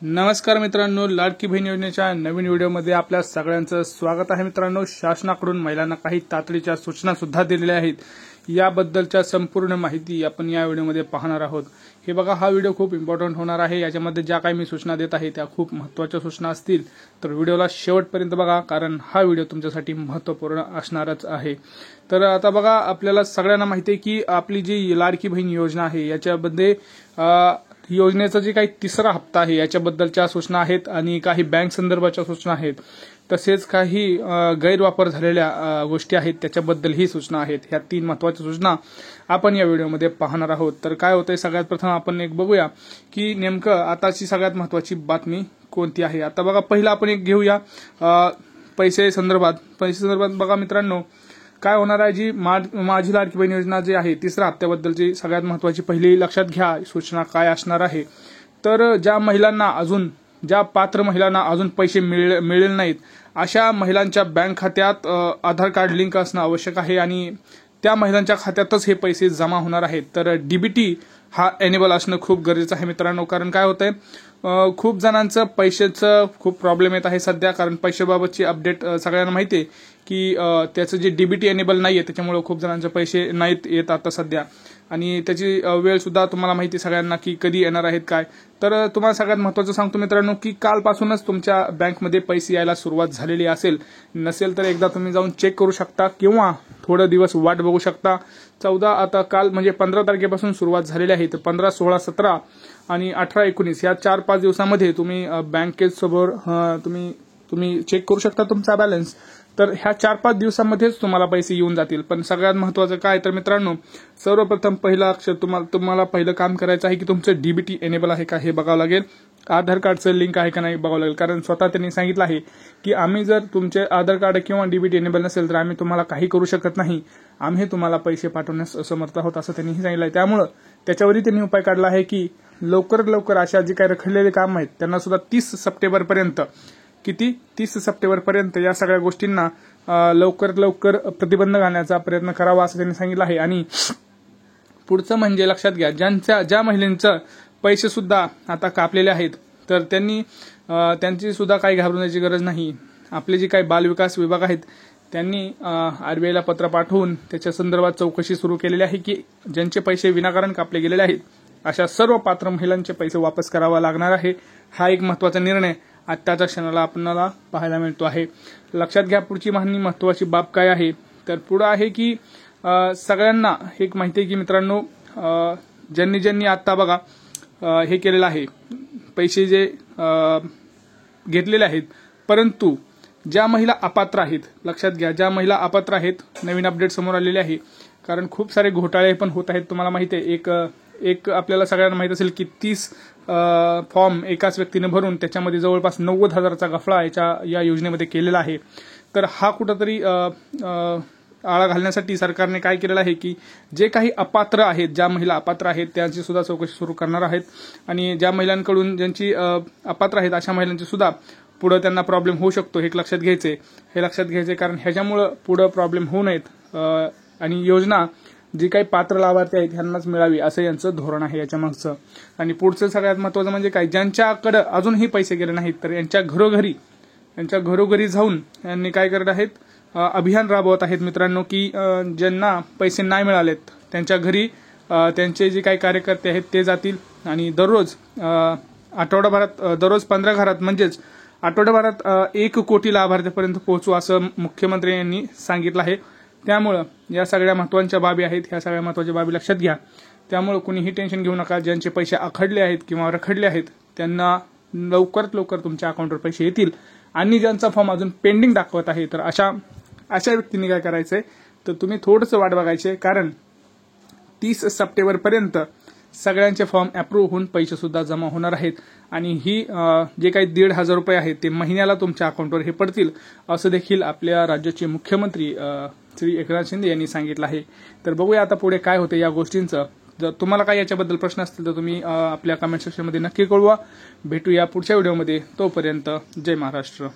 नमस्कार मित्रांनो, लाडकी बहीण योजनेच्या नवीन व्हिडिओमध्ये आपल्या सगळ्यांचं स्वागत आहे. मित्रांनो, शासनाकडून महिलांना काही तातडीच्या सूचना सुद्धा दिलेल्या आहेत. याबद्दलच्या संपूर्ण माहिती आपण या व्हिडिओमध्ये पाहणार आहोत. हे बघा, हा व्हिडिओ खूप इम्पॉर्टंट होणार आहे. याच्यामध्ये ज्या काही मी सूचना देत आहे त्या खूप महत्त्वाच्या सूचना असतील, तर व्हिडिओला शेवटपर्यंत बघा, कारण हा व्हिडिओ तुमच्यासाठी महत्त्वपूर्ण असणारच आहे. तर आता बघा, आपल्याला सगळ्यांना माहिती आहे की आपली जी लाडकी बहीण योजना आहे याच्यामध्ये योजनेचा जे काही तिसरा हप्ता आहे याच्याबद्दलच्या सूचना आहेत आणि काही बँक संदर्भाच्या सूचना आहेत, तसेच काही गैरवापर झालेल्या गोष्टी आहेत त्याच्याबद्दल ही सूचना आहेत. ह्या तीन महत्त्वाच्या सूचना आपण या व्हिडिओमध्ये पाहणार आहोत. तर काय होतंय, सगळ्यात प्रथम आपण एक बघूया की नेमकं आताची सगळ्यात महत्त्वाची बातमी कोणती आहे. आता बघा, पहिला आपण एक घेऊया पैसे संदर्भात बघा मित्रांनो, काय होणार आहे. जी माझी लाडकी बहीण योजना जी आहे तिसऱ्या हप्त्याबद्दलची सगळ्यात महत्त्वाची पहिली लक्षात घ्या सूचना काय असणार आहे. तर ज्या पात्र महिलांना अजून पैसे मिळेल नाहीत, अशा महिलांच्या बँक खात्यात आधार कार्ड लिंक असणं आवश्यक आहे आणि त्या महिलांच्या खात्यातच हे पैसे जमा होणार आहेत. तर डीबीटी हा एनेबल असणं खूप गरजेचं आहे मित्रांनो. कारण काय होतंय, खूप जणांचं पैशाचं खूप प्रॉब्लेम येत आहे सध्या, कारण पैशाबाबतची अपडेट सगळ्यांना माहिती आहे की त्याचं जे डीबीटी एनेबल नाहीये त्याच्यामुळे खूप जणांचे पैसे नाहीत येत आता सध्या, आणि त्याची वेळ सुद्धा तुम्हाला माहिती सगळ्यांना की कधी येणार आहेत काय. तर तुम्हाला सगळ्यात महत्त्वाचं सांगतो मित्रांनो की कालपासूनच तुमच्या बँकमध्ये पैसे यायला सुरुवात झालेली नसेल तर एकदा तुम्ही जाऊन चेक करू शकता किंवा थोडे दिवस वाट बघू शकता. आता काल म्हणजे 15 तारखेपासून सुरुवात झालेली आहे. तर 15, 16, 17 आणि 18, 19 या 4-5 दिवसामध्ये तुम्ही बँकेसमोर तुम्ही चेक करू शकता तुमचा बॅलन्स. तर ह्या 4-5 दिवसांमध्येच तुम्हाला पैसे येऊन जातील. पण सगळ्यात महत्त्वाचं काय, तर मित्रांनो, सर्वप्रथम पहिलं अक्षर तुम्हाला पहिलं काम करायचं आहे की तुमचं डीबीटी एनेबल आहे का हे बघावं लागेल. आधार कार्डचं लिंक आहे का नाही बघावं लागेल. कारण स्वतः त्यांनी सांगितलं आहे की आम्ही जर तुमचे आधार कार्ड किंवा डीबीटी एनेबल नसेल तर आम्ही तुम्हाला काही करू शकत नाही, आम्ही तुम्हाला पैसे पाठवण्यास असमर्थ आहोत असं त्यांनीही सांगितलं आहे. त्यामुळं त्याच्यावरही त्यांनी उपाय काढला आहे की लवकरात लवकर अशा जे काही रखडलेले काम आहेत त्यांना सुद्धा 30 सप्टेंबरपर्यंत या सगळ्या गोष्टींना लवकरात लवकर प्रतिबंध घालण्याचा प्रयत्न करावा असं त्यांनी सांगितलं आहे. आणि पुढचं म्हणजे लक्षात घ्या, ज्या महिलांचं पैसे सुद्धा आता कापलेले आहेत तर त्यांची सुद्धा काही घाबरण्याची गरज नाही. आपले जे काही बालविकास विभाग आहेत त्यांनी आरबीआयला पत्र पाठवून त्याच्या संदर्भात चौकशी सुरू केलेली आहे की ज्यांचे पैसे विनाकारण कापले गेलेले आहेत अशा सर्व पात्र महिलांचे पैसे वापस करावा लागणार आहे. हा एक महत्त्वाचा निर्णय आत्ताच्या क्षणाला आपल्याला पाहायला मिळतो आहे. लक्षात घ्या, पुढची महत्त्वाची बाब काय आहे. तर पुढं आहे की सगळ्यांना एक माहिती आहे की मित्रांनो, ज्यांनी आता बघा हे केलेलं आहे, पैसे जे घेतलेले आहेत, परंतु ज्या महिला अपात्र आहेत, लक्षात घ्या, ज्या महिला अपात्र आहेत, नवीन अपडेट समोर आलेले आहे. कारण खूप सारे घोटाळे पण होत आहेत. तुम्हाला माहिती आहे, एक आपल्याला सगळ्यांना माहित असेल की 30 फॉर्म एकाच व्यक्तीने भरून त्याच्यामध्ये जवळपास 90,000चा घपला या योजनेमध्ये केलेला आहे. तर हा कुठंतरी आळा घालण्यासाठी सरकारने काय केलेलं आहे की जे काही ज्या महिला अपात्र आहेत त्यांची सुद्धा चौकशी सुरू करणार आहेत. आणि ज्या महिलांकडून ज्यांची अपात्र आहेत अशा महिलांची सुद्धा पुढे त्यांना प्रॉब्लेम होऊ शकतो, हे लक्षात घ्यायचे. कारण ह्याच्यामुळं पुढे प्रॉब्लेम होऊ नयेत आणि योजना जी काही पात्र लाभार्थी आहेत ह्यांनाच मिळावी असं यांचं धोरण आहे याच्या मागचं. आणि पुढचं सगळ्यात महत्त्वाचं म्हणजे काय, ज्यांच्याकडे अजूनही पैसे गेले नाहीत तर यांच्या घरोघरी जाऊन यांनी काय करत आहेत, अभियान राबवत आहेत मित्रांनो की ज्यांना पैसे नाही मिळालेत त्यांच्या घरी त्यांचे जे काही कार्यकर्ते आहेत ते जातील आणि दररोज 15 घरात म्हणजेच आठवड्याभरात 1 कोटी लाभार्थ्यापर्यंत पोहोचू असं मुख्यमंत्री यांनी सांगितलं आहे. त्यामुळं या सगळ्या महत्त्वाच्या बाबी आहेत, ह्या सगळ्या महत्त्वाच्या बाबी लक्षात घ्या. त्यामुळं कुणीही टेन्शन घेऊ नका. ज्यांचे पैसे आखडले आहेत किंवा रखडले आहेत त्यांना लवकरात लवकर तुमच्या अकाउंटवर पैसे येतील. आणि ज्यांचा फॉर्म अजून पेंडिंग दाखवत आहे तर अशा व्यक्तींनी काय करायचंय, तर तुम्ही थोडंसं वाट बघायचे. कारण 30 सप्टेंबरपर्यंत सगळ्यांचे फॉर्म अप्रूव्ह होऊन पैसे सुद्धा जमा होणार आहेत. आणि ही जे काही 1,500 रुपये आहेत ते महिन्याला तुमच्या अकाउंटवर हे पडतील असं देखील आपल्या राज्याचे मुख्यमंत्री श्री एकनाथ शिंदे यांनी सांगितलं आहे. तर बघूया आता पुढे काय होते या गोष्टींचं. जर तुम्हाला काही याच्याबद्दल प्रश्न असतील तर तुम्ही आपल्या कमेंट सेक्शनमध्ये नक्की कळवा. भेटूया पुढच्या व्हिडिओमध्ये. तोपर्यंत जय महाराष्ट्र.